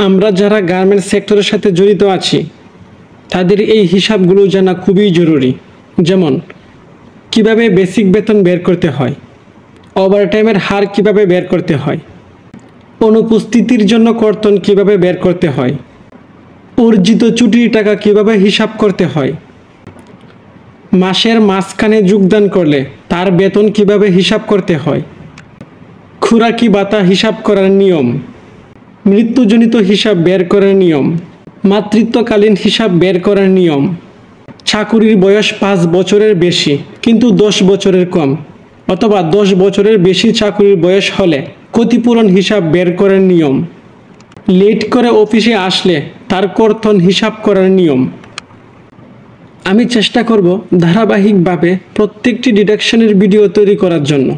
আমরা যারা গার্মেন্টস সেক্টরের সাথে জড়িত আছি তাদের এই হিসাবগুলো জানা খুবই জরুরি। যেমন কিভাবে বেসিক বেতন বের করতে হয়, ওভারটাইমের হার কিভাবে বের করতে হয়, অনুপস্থিতির জন্য কর্তন কিভাবে বের করতে হয়, অর্জিত ছুটির টাকা কিভাবে হিসাব করতে হয়, মাসের মাঝখানে যোগদান করলে তার বেতন কিভাবে হিসাব করতে হয়, খুরাকি ভাতা হিসাব করার নিয়ম, মৃত্যুজনিত হিসাব বের করার নিয়ম, মাতৃত্বকালীন হিসাব বের করার নিয়ম, চাকুরির বয়স 5 বছরের বেশি কিন্তু 10 বছরের কম অথবা 10 বছরের বেশি চাকুরির বয়স হলে ক্ষতিপূরণ হিসাব বের করার নিয়ম, লেট করে অফিসে আসলে তার কর্তন হিসাব করার নিয়ম। আমি চেষ্টা করব ধারাবাহিকভাবে প্রত্যেকটি ডিডাকশনের ভিডিও তৈরি করার জন্য।